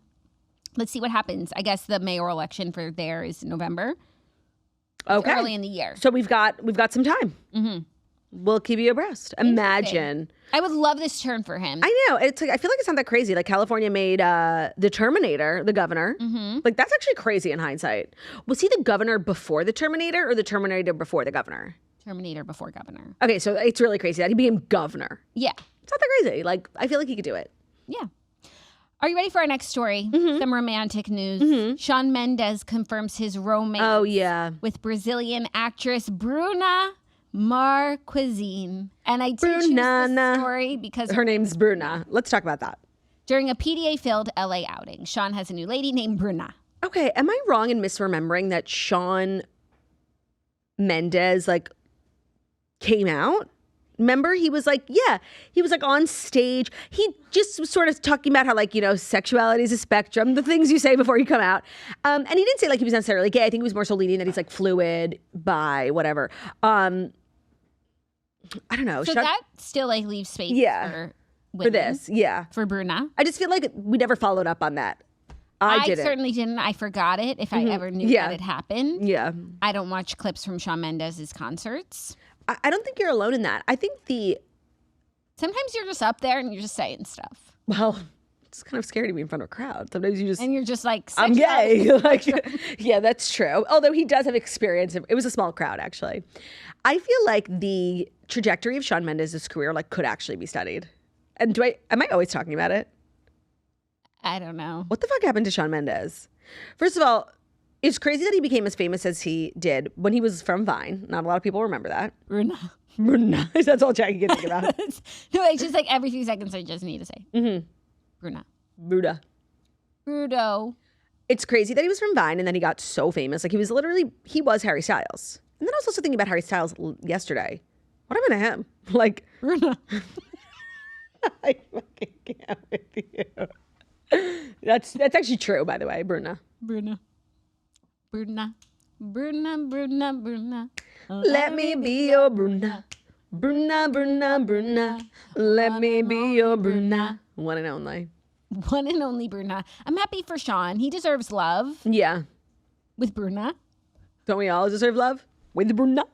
let's see what happens. I guess the mayoral election for there is November. Okay. It's early in the year. So we've got some time. We'll keep you abreast. Imagine. I would love this turn for him. I know. It's like, I feel like it's not that crazy. Like California made the Terminator the governor. Like that's actually crazy in hindsight. Was he the governor before the Terminator or the Terminator before the governor? Terminator before governor. Okay, so it's really crazy that he became governor. Yeah. It's not that crazy. Like I feel like he could do it. Yeah. Are you ready for our next story? Some romantic news. Shawn Mendes confirms his romance with Brazilian actress Bruna Marquezine. And I do choose this story because her name's Bruna. Let's talk about that. During a PDA-Filled LA outing, Shawn has a new lady named Bruna. Okay, am I wrong in misremembering that Shawn Mendes like came out? Remember, he was like on stage. He just was sort of talking about how like, sexuality is a spectrum, the things you say before you come out. And he didn't say like he was necessarily gay. I think he was more so leaning that he's like fluid, bi, whatever. I don't know. So that still like leaves space for women, for this. Yeah. For Bruna. I just feel like we never followed up on that. I didn't. Certainly didn't. I forgot it if I ever knew that it happened. Yeah. I don't watch clips from Shawn Mendes' concerts. I don't think you're alone in that. I think sometimes you're just up there and you're just saying stuff. Well, it's kind of scary to be in front of a crowd. Sometimes you just... And you're just like... I'm gay. Like, yeah, that's true. Although he does have experience. It was a small crowd, actually. I feel like the trajectory of Shawn Mendes' career like could actually be studied. And am I always talking about it? I don't know. What the fuck happened to Shawn Mendes? First of all, it's crazy that he became as famous as he did when he was from Vine. Not a lot of people remember that. Bruna. That's all Jackie can think about. No, it's just like every few seconds I just need to say. Bruna. Brudo. It's crazy that he was from Vine and then he got so famous. Like he was Harry Styles. And then I was also thinking about Harry Styles yesterday. What happened to him? Like, Bruna. I fucking can't with you. That's actually true, by the way, Bruna. Let me be your Bruna. Bruna. Let me be your Bruna. One and only. One and only Bruna. I'm happy for Shawn. He deserves love. Yeah. With Bruna. Don't we all deserve love? With Bruna.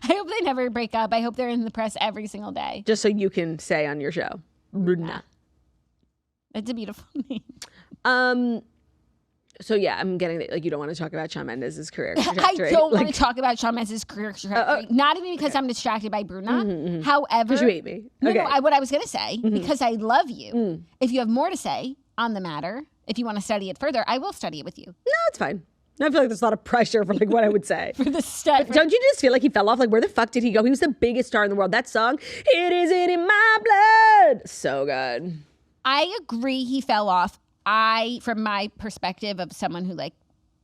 I hope they never break up. I hope they're in the press every single day. Just so you can say on your show, Bruna. It's a beautiful name. So yeah, I'm getting like you don't want to talk about Shawn Mendes' career I trajectory. don't want to talk about Shawn Mendes' career trajectory. Not even because I'm distracted by Bruna. However, Because you hate me. No, Okay. what I was going to say, because I love you. If you have more to say on the matter, if you want to study it further, I will study it with you. No, it's fine. I feel like there's a lot of pressure for like what I would say. For the study. Don't you just feel like he fell off? Like where the fuck did he go? He was the biggest star in the world. That song, "It Isn't in My Blood," so good. I agree he fell off. From my perspective of someone who like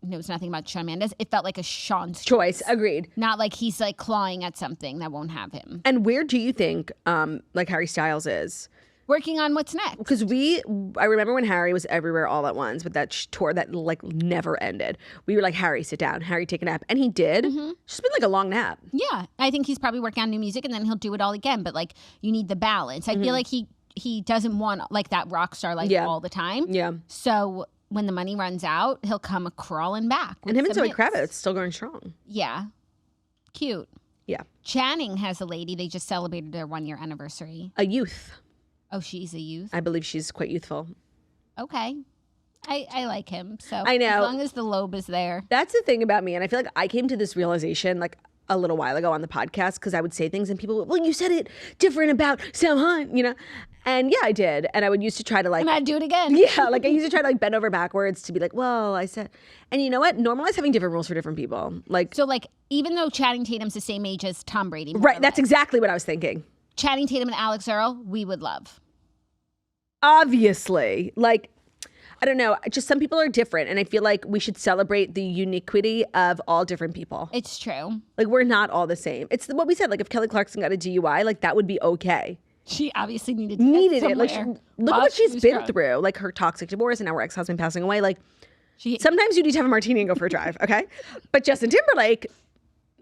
knows nothing about Shawn Mendes, it felt like a Shawn's Choice, agreed. Not like he's like clawing at something that won't have him. And where do you think like Harry Styles is? Working on what's next. Because I remember when Harry was everywhere all at once with that tour that like never ended. We were like, Harry, sit down. Harry, take a nap. And he did. It's just been like a long nap. Yeah. I think he's probably working on new music and then he'll do it all again. But like you need the balance. I feel like he doesn't want like that rock star life all the time. Yeah. So when the money runs out, he'll come crawling back. And him and Zoe hits. Kravitz still going strong. Yeah. Cute. Yeah. Channing has a lady. They just celebrated their 1-year anniversary. A youth. Oh, she's a youth? I believe she's quite youthful. Okay. I like him. So I know. as long as the lobe is there. That's the thing about me. And I feel like I came to this realization like a little while ago on the podcast because I would say things and people would, well, you said it different about Sam Hunt, you know? And yeah, I did. And I would used to try to like. And I'd do it again. Yeah, like I used to try to like bend over backwards to be like, well, I said. And you know what? Normalize having different rules for different people. Like. So like even though Channing Tatum's the same age as Tom Brady. Right. That's exactly what I was thinking. Channing Tatum and Alex Earl, we would love. Obviously, like, I don't know, just some people are different. And I feel like we should celebrate the uniquity of all different people. It's true. Like, we're not all the same. It's what we said. Like, if Kelly Clarkson got a DUI, like, that would be okay. She obviously needed it. Like, somewhere look at while what she she's was been drunk. through. Like, her toxic divorce and now her ex-husband passing away. Like, sometimes you need to have a martini and go for a drive, okay? But Justin Timberlake,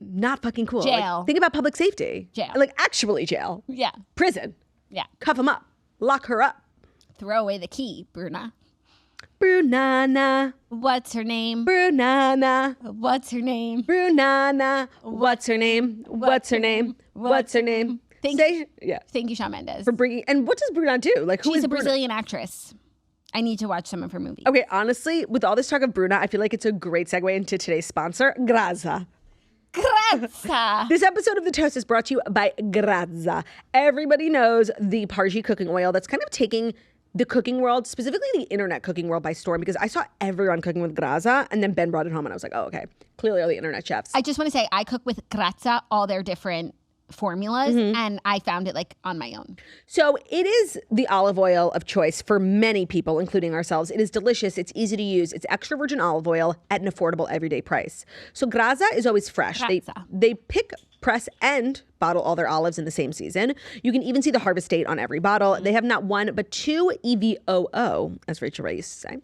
not fucking cool. Jail. Like, think about public safety. Jail. Like, actually jail. Yeah. Prison. Yeah. Cuff him up. Lock her up. Throw away the key, Bruna. Brunana. What's her name? Brunana. What's her name? Brunana. What's her name? What's her name? What's her name? Thank you, Shawn Mendes. For bringing. And what does Bruna do? Like, who She's is a Bruna? Brazilian actress. I need to watch some of her movies. Okay, honestly, with all this talk of Bruna, I feel like it's a great segue into today's sponsor, Graza. Graza. This episode of The Toast is brought to you by Graza. Everybody knows the Parji cooking oil that's kind of taking the cooking world, specifically the internet cooking world, by storm, because I saw everyone cooking with Graza, and then Ben brought it home, and I was like, oh, okay. Clearly all the internet chefs. I just want to say I cook with Graza, all their different formulas, and I found it like on my own. So it is the olive oil of choice for many people, including ourselves. It is delicious. It's easy to use. It's extra virgin olive oil at an affordable everyday price. So Graza is always fresh. Graza. They pick, press, and bottle all their olives in the same season. You can even see the harvest date on every bottle. They have not one, but 2 EVOO, as Rachel Ray used to say,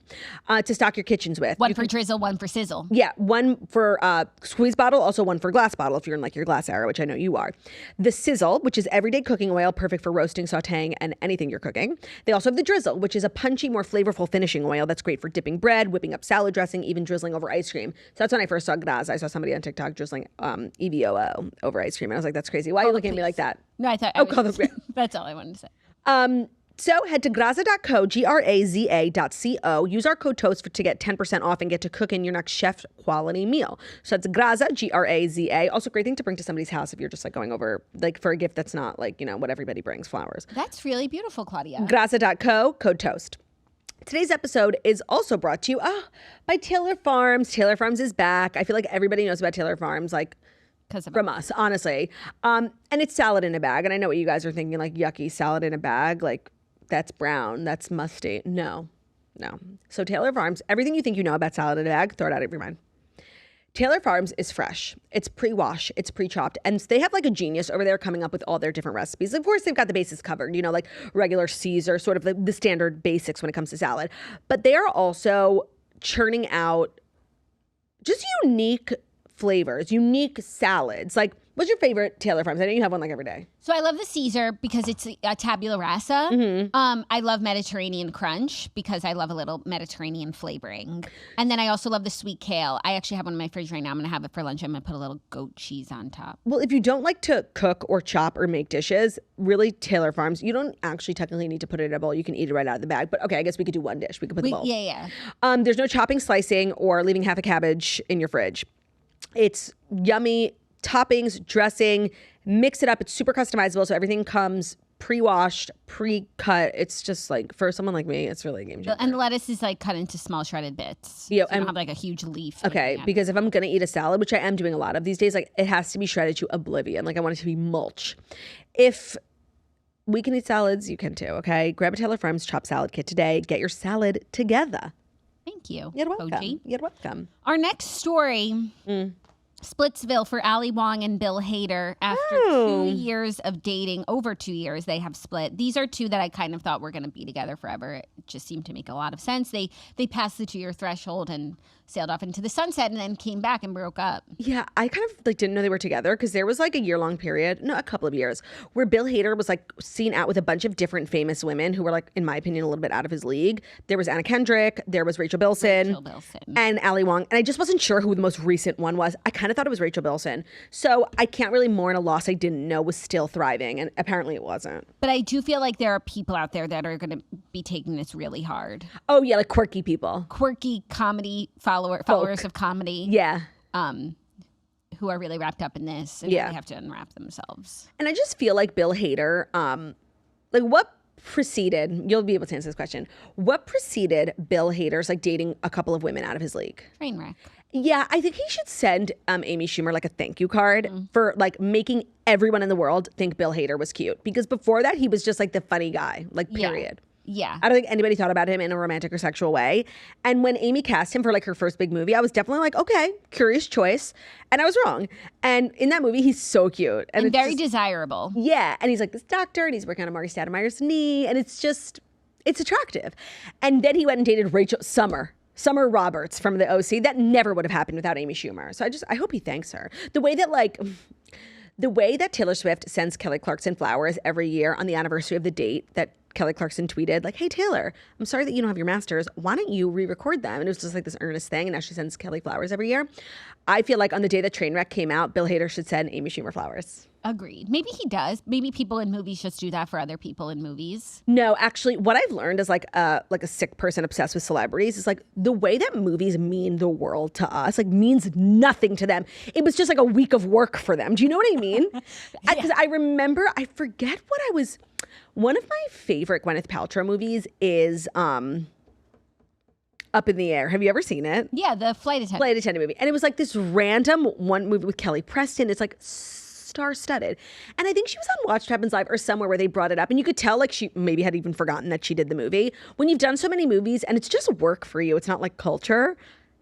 to stock your kitchens with. One for drizzle, one for sizzle. Yeah, one for squeeze bottle, also one for glass bottle if you're in like your glass era, which I know you are. The sizzle, which is everyday cooking oil, perfect for roasting, sauteing, and anything you're cooking. They also have the drizzle, which is a punchy, more flavorful finishing oil that's great for dipping bread, whipping up salad dressing, even drizzling over ice cream. So that's when I first saw Graza. I saw somebody on TikTok drizzling EVOO over ice cream, and I was like, that's crazy. Why are you looking at me like that? No, I thought. That's all I wanted to say. So head to graza.co, graza.co. Use our code TOAST to get 10% off and get to cook in your next chef quality meal. So that's Graza, Graza. Also, great thing to bring to somebody's house if you're just like going over like for a gift that's not like, you know, what everybody brings, flowers. That's really beautiful, Claudia. Graza.co, code TOAST. Today's episode is also brought to you by Taylor Farms. Taylor Farms is back. I feel like everybody knows about Taylor Farms, like, from us, honestly. And it's salad in a bag. And I know what you guys are thinking, like, yucky salad in a bag. Like, that's brown. That's musty. No. So Taylor Farms, everything you think you know about salad in a bag, throw it out of your mind. Taylor Farms is fresh. It's pre-wash. It's pre-chopped. And they have like a genius over there coming up with all their different recipes. Of course, they've got the basics covered, you know, like regular Caesar, sort of the standard basics when it comes to salad. But they are also churning out just unique flavors, unique salads. Like What's your favorite Taylor Farms? I know you have one like every day. So I love the Caesar because it's a tabula rasa. Mm-hmm. I love Mediterranean crunch because I love a little Mediterranean flavoring. And then I also love the sweet kale. I actually have one in my fridge right now. I'm going to have it for lunch. I'm going to put a little goat cheese on top. Well, if you don't like to cook or chop or make dishes, really Taylor Farms, you don't actually technically need to put it in a bowl. You can eat it right out of the bag. But okay, I guess we could do one dish. We could put the bowl. Yeah. There's no chopping, slicing, or leaving half a cabbage in your fridge. It's yummy. Toppings, dressing, mix it up. It's super customizable, so everything comes pre-washed, pre-cut. It's just like, for someone like me, it's really a game changer. And the lettuce is like cut into small shredded bits. Yeah, so you don't have like a huge leaf. Okay, because if I'm gonna eat a salad, which I am doing a lot of these days, like it has to be shredded to oblivion. Like I want it to be mulch. If we can eat salads, you can too, okay? Grab a Taylor Farms chopped salad kit today. Get your salad together. Thank you. You're welcome. Koji. You're welcome. Our next story... Splitsville for Ali Wong and Bill Hader. After 2 years of dating, over 2 years, they have split. These are two that I kind of thought were going to be together forever. It just seemed to make a lot of sense. They passed the 2-year threshold and sailed off into the sunset and then came back and broke up. Yeah, I kind of like didn't know they were together because there was like a year-long period, no, a couple of years, where Bill Hader was like seen out with a bunch of different famous women who were like, in my opinion, a little bit out of his league. There was Anna Kendrick, there was Rachel Bilson. And Ali Wong. And I just wasn't sure who the most recent one was. I kind of thought it was Rachel Bilson. So I can't really mourn a loss I didn't know was still thriving. And apparently it wasn't. But I do feel like there are people out there that are going to be taking this really hard. Oh, yeah, like quirky people. Quirky comedy followers of comedy. Yeah. Who are really wrapped up in this and really have to unwrap themselves. And I just feel like Bill Hader, like what preceded, you'll be able to answer this question, what preceded Bill Hader's like dating a couple of women out of his league? Train wreck. Yeah, I think he should send Amy Schumer like a thank you card for like making everyone in the world think Bill Hader was cute. Because before that, he was just like the funny guy, like period. Yeah. I don't think anybody thought about him in a romantic or sexual way. And when Amy cast him for like her first big movie, I was definitely like, okay, curious choice. And I was wrong. And in that movie, he's so cute. And very desirable. Yeah. And he's like this doctor and he's working on Marty Stoudemire's knee. And it's attractive. And then he went and dated Summer Roberts from the OC. That never would have happened without Amy Schumer. So I hope he thanks her. The way that Taylor Swift sends Kelly Clarkson flowers every year on the anniversary of the date that Kelly Clarkson tweeted, like, hey, Taylor, I'm sorry that you don't have your masters. Why don't you re-record them? And it was just like this earnest thing. And now she sends Kelly flowers every year. I feel like on the day that Trainwreck came out, Bill Hader should send Amy Schumer flowers. Agreed. Maybe he does. Maybe people in movies just do that for other people in movies. No, actually, what I've learned as like a sick person obsessed with celebrities is like the way that movies mean the world to us like means nothing to them. It was just like a week of work for them. Do you know what I mean? Because I remember, I forget what I was. One of my favorite Gwyneth Paltrow movies is Up in the Air. Have you ever seen it? Yeah, the Flight Attendant. Flight Attendant movie. And it was like this random one movie with Kelly Preston. It's like star-studded. And I think she was on Watch What Happens Live or somewhere where they brought it up. And you could tell like she maybe had even forgotten that she did the movie. When you've done so many movies and it's just work for you, it's not like culture,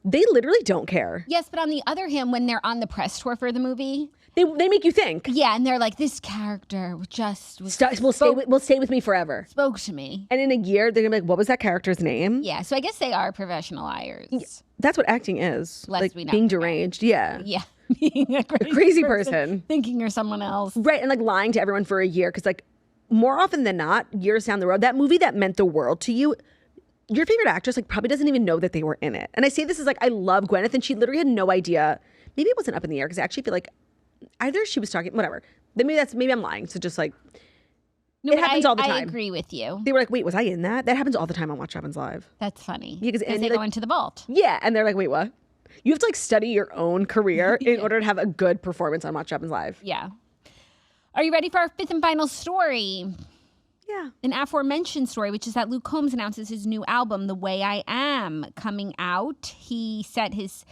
they literally don't care. Yes, but on the other hand, when they're on the press tour for the movie... They make you think. Yeah, and they're like, this character just... will stay with me forever. Spoke to me. And in a year, they're going to be like, what was that character's name? Yeah, so I guess they are professional liars. Yeah, that's what acting is. Lest like we know. Being deranged. Yeah. Yeah. Being a crazy person. Thinking you're someone else. Right, and like lying to everyone for a year. Because like more often than not, years down the road, that movie that meant the world to you, your favorite actress like probably doesn't even know that they were in it. And I say this is like, I love Gwyneth, and she literally had no idea. Maybe it wasn't Up in the Air, because I actually feel like either she was talking, whatever. Maybe I'm lying. So just like, it happens all the time. I agree with you. They were like, wait, was I in that? That happens all the time on Watch What Happens Live. That's funny. Yeah, because they go into the vault. Yeah, and they're like, wait, what? You have to like study your own career in order to have a good performance on Watch What Happens Live. Yeah. Are you ready for our fifth and final story? Yeah. An aforementioned story, which is that Luke Combs announces his new album, The Way I Am, coming out. He set his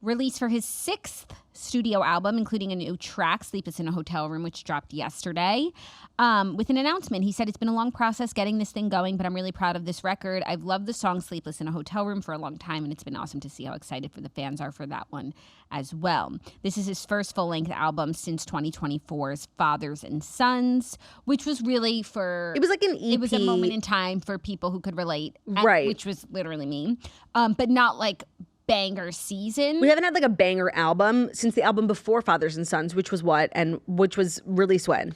release for his 6th studio album, including a new track, Sleepless in a Hotel Room, which dropped yesterday, with an announcement. He said, it's been a long process getting this thing going, but I'm really proud of this record. I've loved the song Sleepless in a Hotel Room for a long time, and it's been awesome to see how excited the fans are for that one as well. This is his first full-length album since 2024's Fathers and Sons, which was really It was like an EP. It was a moment in time for people who could relate. Right. Which was literally me. But not like banger season. We haven't had like a banger album since the album before Fathers and Sons, which was what? And which was released when?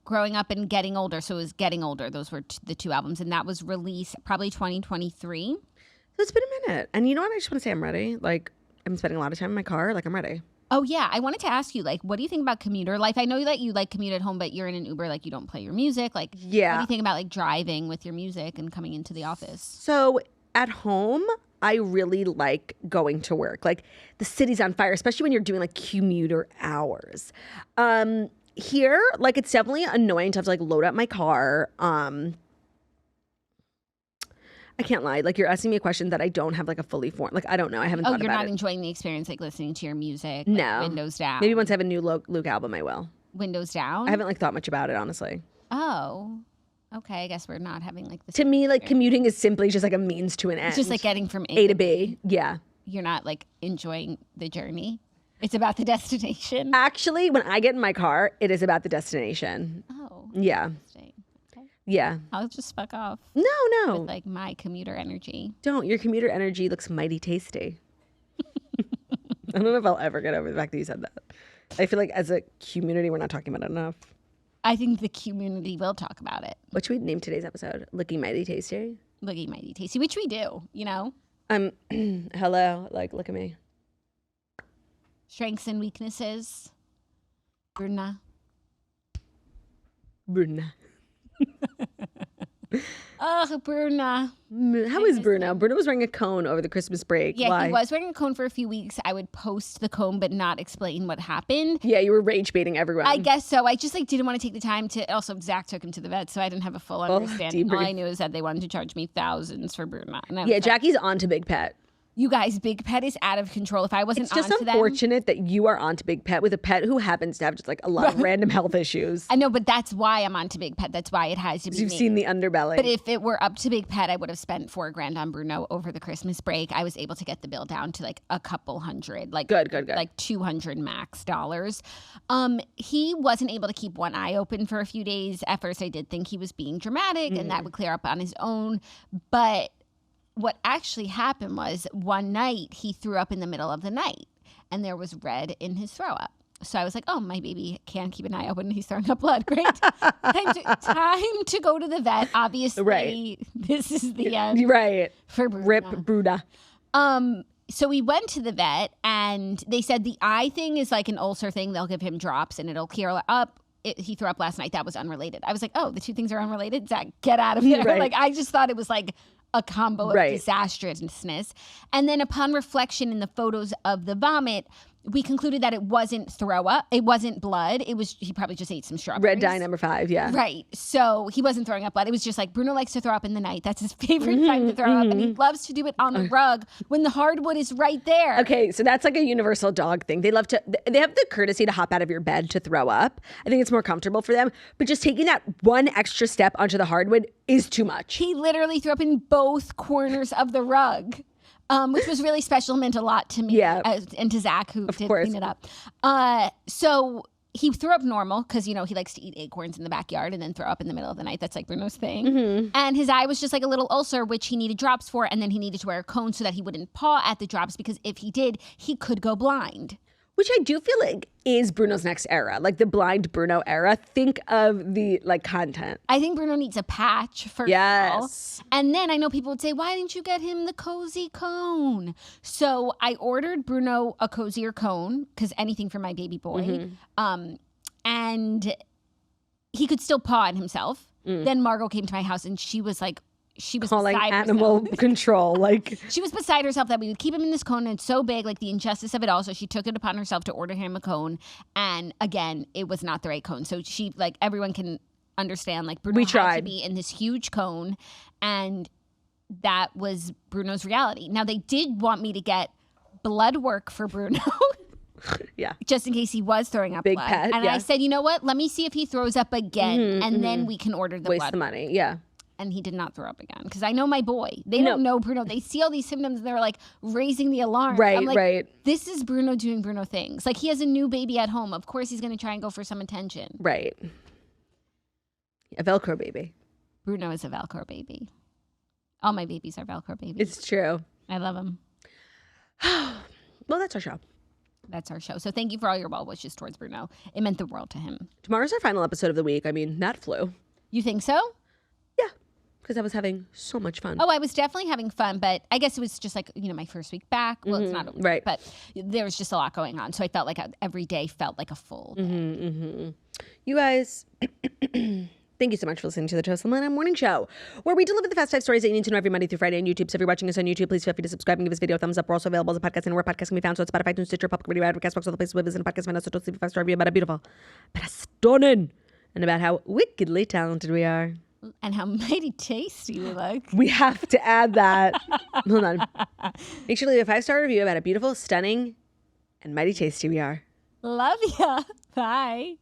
Growing Up and Getting Older. So it was Getting Older. Those were the two albums. And that was released probably 2023. So it's been a minute. And you know what? I just want to say I'm ready. Like, I'm spending a lot of time in my car. Like, I'm ready. Oh, yeah. I wanted to ask you, like, what do you think about commuter life? I know that you, like, commute at home, but you're in an Uber. Like, you don't play your music. Like, yeah. What do you think about, like, driving with your music and coming into the office? So at home, I really like going to work. Like, the city's on fire, especially when you're doing, like, commuter hours. Here, like, it's definitely annoying to have to, like, load up my car. I can't lie. Like, you're asking me a question that I don't have, like, a fully formed. Like, I don't know. I haven't thought about it. Oh, you're not enjoying the experience, like, listening to your music? No. Like, windows down? Maybe once I have a new Luke album, I will. Windows down? I haven't, like, thought much about it, honestly. Oh. Okay, I guess we're not having, like, this. To me, like, commuting is simply just, like, a means to an end. It's just, like, getting from A to B. Yeah. You're not, like, enjoying the journey? It's about the destination? Actually, when I get in my car, it is about the destination. Oh. Yeah. Interesting. Okay. Yeah. I'll just fuck off. No. With, like, my commuter energy. Don't. Your commuter energy looks mighty tasty. I don't know if I'll ever get over the fact that you said that. I feel like as a community, we're not talking about it enough. I think the community will talk about it. What should we name today's episode? Looking mighty tasty? Looking mighty tasty, which we do, you know? Hello. Like, look at me. Strengths and weaknesses. Bruna. Bruna. Oh, Bruna. How is Bruna? Bruna was wearing a cone over the Christmas break. Yeah, Why? he was wearing a cone for a few weeks. I would post the cone but not explain what happened. Yeah, you were rage baiting everyone. I guess so. I just like didn't want to take the time to. Also, Zach took him to the vet, so I didn't have a full understanding. All I knew is that they wanted to charge me thousands for Bruna. And I was like, Jackie's on to Big Pet. You guys, Big Pet is out of control. If I wasn't It's just onto them, unfortunate that you are onto Big Pet with a pet who happens to have just like a lot of random health issues. I know, but that's why I'm onto Big Pet. That's why it has to be. You've me. seen the underbelly. But if it were up to Big Pet, I would have spent $4,000 on Bruno over the Christmas break. I was able to get the bill down to like a couple hundred, like good, like 200 max dollars. He wasn't able to keep one eye open for a few days. At first, I did think he was being dramatic, and that would clear up on his own, but. What actually happened was one night he threw up in the middle of the night and there was red in his throw up. So I was like, oh, my baby can't keep an eye open. He's throwing up blood. Great. time to go to the vet. Obviously, This is the end. Right. For Bruna. Rip Bruna. So we went to the vet and they said the eye thing is like an ulcer thing. They'll give him drops and it'll clear up. He threw up last night. That was unrelated. I was like, oh, the two things are unrelated? Zach, get out of there. Right. Like, I just thought it was like a combo of disastrousness. And then upon reflection in the photos of the vomit, we concluded that it wasn't throw up. It wasn't blood. It was, he probably just ate some strawberries. Red dye number 5, yeah. Right. So he wasn't throwing up blood. It was just like Bruno likes to throw up in the night. That's his favorite time to throw up. And he loves to do it on the rug when the hardwood is right there. Okay, so that's like a universal dog thing. They have the courtesy to hop out of your bed to throw up. I think it's more comfortable for them. But just taking that one extra step onto the hardwood is too much. He literally threw up in both corners of the rug. Which was really special, meant a lot to me and to Zach, who did clean it up. So he threw up normal because, you know, he likes to eat acorns in the backyard and then throw up in the middle of the night. That's like Bruno's thing. And his eye was just like a little ulcer, which he needed drops for. And then he needed to wear a cone so that he wouldn't paw at the drops because if he did, he could go blind. Which I do feel like is Bruno's next era, like the blind Bruno era. Think of the like content. I think Bruno needs a patch first of all. And then I know people would say, why didn't you get him the cozy cone? So I ordered Bruno a cozier cone because anything for my baby boy. And he could still paw it himself. Then Margot came to my house and she was like, she was calling beside animal herself. control. Like she was beside herself that we would keep him in this cone, and it's so big, like the injustice of it all. So she took it upon herself to order him a cone, and again, it was not the right cone. So she, like, everyone can understand, like, Bruno had to be in this huge cone, and that was Bruno's reality. Now they did want me to get blood work for Bruno. Yeah. Just in case he was throwing up Big blood. pet, and I said, you know what? Let me see if he throws up again, and then we can order the waste blood. the money. Yeah. And he did not throw up again. Because I know my boy. They don't know Bruno. They see all these symptoms and they're like raising the alarm. Right, I'm like, right. This is Bruno doing Bruno things. Like he has a new baby at home. Of course he's going to try and go for some attention. Right. A Velcro baby. Bruno is a Velcro baby. All my babies are Velcro babies. It's true. I love them. Well, that's our show. That's our show. So thank you for all your well wishes towards Bruno. It meant the world to him. Tomorrow's our final episode of the week. I mean, that flew. You think so? Yeah, because I was having so much fun. Oh, I was definitely having fun, but I guess it was just like, my first week back. Well, it's not, right. But there was just a lot going on. So I felt like every day felt like a full day. You guys, thank you so much for listening to the Toast Atlanta Morning Show, where we deliver the fast 5 stories that you need to know every Monday through Friday on YouTube. So if you're watching us on YouTube, please feel free to subscribe and give this video a thumbs up. We're also available as a podcast and where podcasts can be found. So it's Spotify, iTunes, Stitcher, Public Radio, Ad, Castbox, all the places we visit, and podcast find us. So don't leave a 5-star review about how beautiful, about how stunning, and about how wickedly talented we are. And how mighty tasty we look. We have to add that. Hold on. Make sure to leave a 5-star review about how beautiful, stunning, and mighty tasty we are. Love ya. Bye.